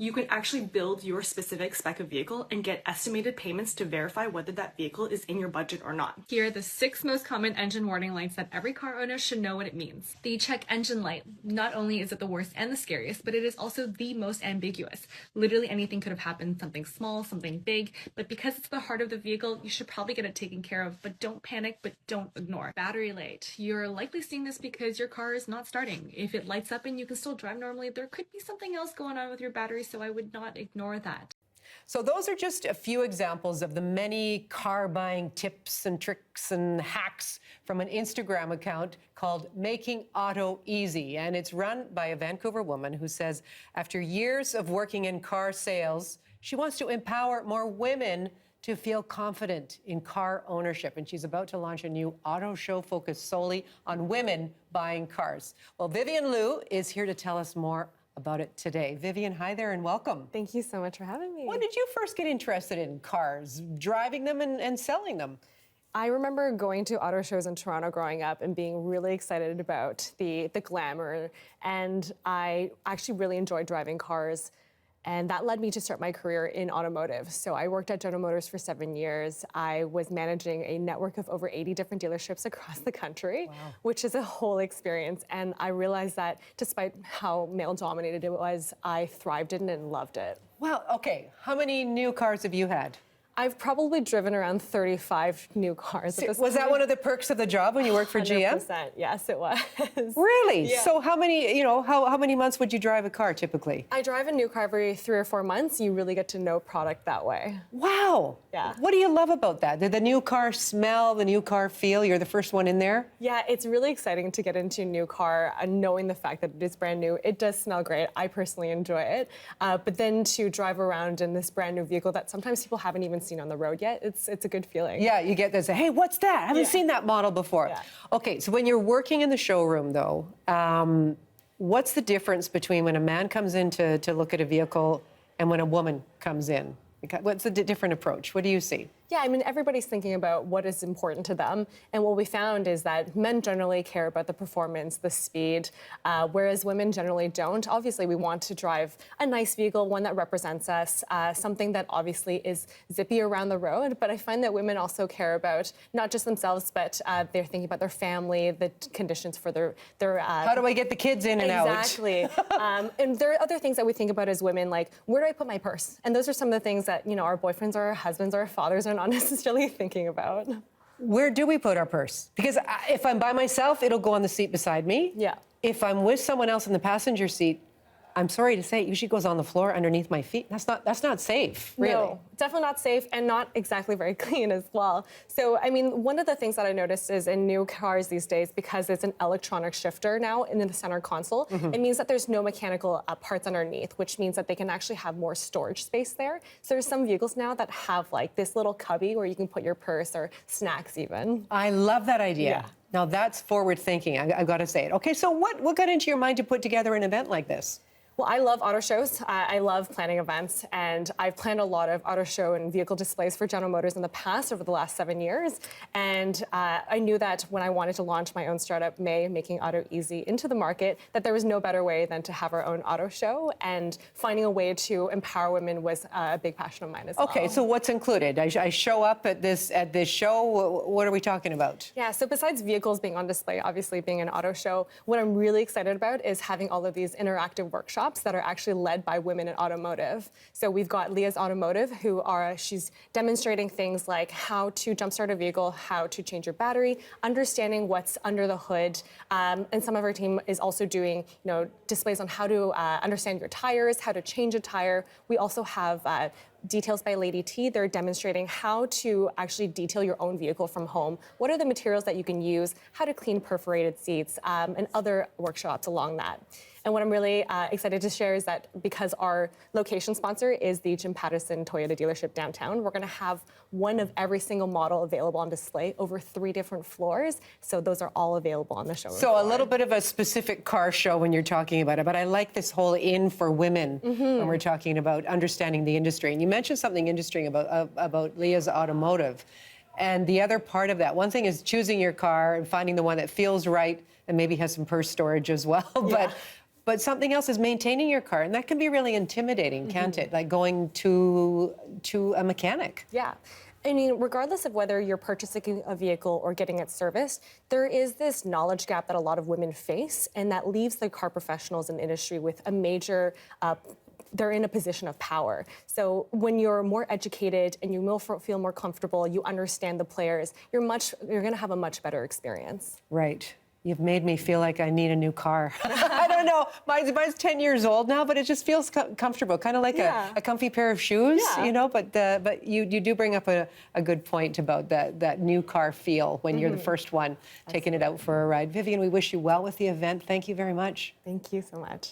You can actually build your specific spec of vehicle and get estimated payments to verify whether that vehicle is in your budget or not. Here are the 6 most common engine warning lights that every car owner should know what it means. The check engine light. Not only is it the worst and the scariest, but it is also the most ambiguous. Literally anything could have happened, something small, something big, but because it's the heart of the vehicle, you should probably get it taken care of, but don't panic, but don't ignore. Battery light. You're likely seeing this because your car is not starting. If it lights up and you can still drive normally, there could be something else going on with your battery, so I would not ignore that. So those are just a few examples of the many car buying tips and tricks and hacks from an Instagram account called Making Auto Easy. And it's run by a Vancouver woman who says after years of working in car sales, she wants to empower more women to feel confident in car ownership. And she's about to launch a new auto show focused solely on women buying cars. Well, Vivian Liu is here to tell us more about it today. Vivian, hi there and welcome. Thank you so much for having me. When did you first get interested in cars, driving them and selling them? I remember going to auto shows in Toronto growing up and being really excited about the glamour, and I actually really enjoyed driving cars. And that led me to start my career in automotive. So I worked at General Motors for 7 years. I was managing a network of over 80 different dealerships across the country, which is a whole experience. And I realized that despite how male-dominated it was, I thrived in it and loved it. Well, okay, how many new cars have you had? I've probably driven around 35 new cars at this Was that one of the perks of the job when you worked for GM? 100%, yes, it was. Really? Yeah. So how many months would you drive a car typically? I drive a new car every 3 or 4 months. You really get to know product that way. Wow. Yeah. What do you love about that? The new car smell, the new car feel? You're the first one in there? Yeah, it's really exciting to get into a new car and knowing the fact that it is brand new. It does smell great. I personally enjoy it. But then to drive around in this brand new vehicle that sometimes people haven't even seen on the road yet, it's a good feeling. Yeah, you get this, hey, what's that? I haven't seen that model before. Yeah. Okay, so when you're working in the showroom though, what's the difference between when a man comes in to look at a vehicle and when a woman comes in? What's the different approach? What do you see? Yeah, I mean, everybody's thinking about what is important to them. And what we found is that men generally care about the performance, the speed, whereas women generally don't. Obviously, we want to drive a nice vehicle, one that represents us, something that obviously is zippy around the road. But I find that women also care about not just themselves, but they're thinking about their family, the conditions for their how do I get the kids in and out? Exactly. And there are other things that we think about as women, like, where do I put my purse? And those are some of the things that, our boyfriends or our husbands or our fathers are not necessarily thinking about. Where do we put our purse? Because if I'm by myself, it'll go on the seat beside me. Yeah. If I'm with someone else in the passenger seat, I'm sorry to say, it usually goes on the floor underneath my feet. That's not safe, really. No, definitely not safe and not exactly very clean as well. So, I mean, one of the things that I noticed is in new cars these days, because it's an electronic shifter now in the center console, it means that there's no mechanical parts underneath, which means that they can actually have more storage space there. So there's some vehicles now that have like this little cubby where you can put your purse or snacks even. I love that idea. Yeah. Now that's forward thinking, I've got to say it. Okay, so what got into your mind to put together an event like this? Well, I love auto shows. I love planning events, and I've planned a lot of auto show and vehicle displays for General Motors in the past over the last 7 years. And I knew that when I wanted to launch my own startup, Making Auto Easy, into the market, that there was no better way than to have our own auto show, and finding a way to empower women was a big passion of mine as well. Okay, so what's included? I show up at this show. What are we talking about? Yeah, so besides vehicles being on display, obviously being an auto show, what I'm really excited about is having all of these interactive workshops that are actually led by women in automotive. So we've got Leah's Automotive, she's demonstrating things like how to jumpstart a vehicle, how to change your battery, understanding what's under the hood. And some of our team is also doing, displays on how to understand your tires, how to change a tire. We also have Details by Lady T. They're demonstrating how to actually detail your own vehicle from home. What are the materials that you can use, how to clean perforated seats, and other workshops along that. And what I'm really excited to share is that because our location sponsor is the Jim Pattison Toyota dealership downtown, we're going to have one of every single model available on display over 3 different floors. So those are all available on the showroom So floor. a little bit of a specific car show when you're talking about it, but I like this whole in for women when we're talking about understanding the industry. And you mentioned something interesting about Leah's Automotive. And the other part of that, one thing is choosing your car and finding the one that feels right and maybe has some purse storage as well. Yeah. But something else is maintaining your car, and that can be really intimidating, can't it? Like going to a mechanic. Yeah. I mean, regardless of whether you're purchasing a vehicle or getting it serviced, there is this knowledge gap that a lot of women face, and that leaves the car professionals in the industry with a major they're in a position of power. So when you're more educated and you will feel more comfortable, you understand the players, you're going to have a much better experience. Right. You've made me feel like I need a new car. I don't know. Mine's 10 years old now, but it just feels comfortable, kind of like a comfy pair of shoes, you know. But you do bring up a good point about that new car feel when you're the first one taking it out for a ride. Vivian, we wish you well with the event. Thank you very much. Thank you so much.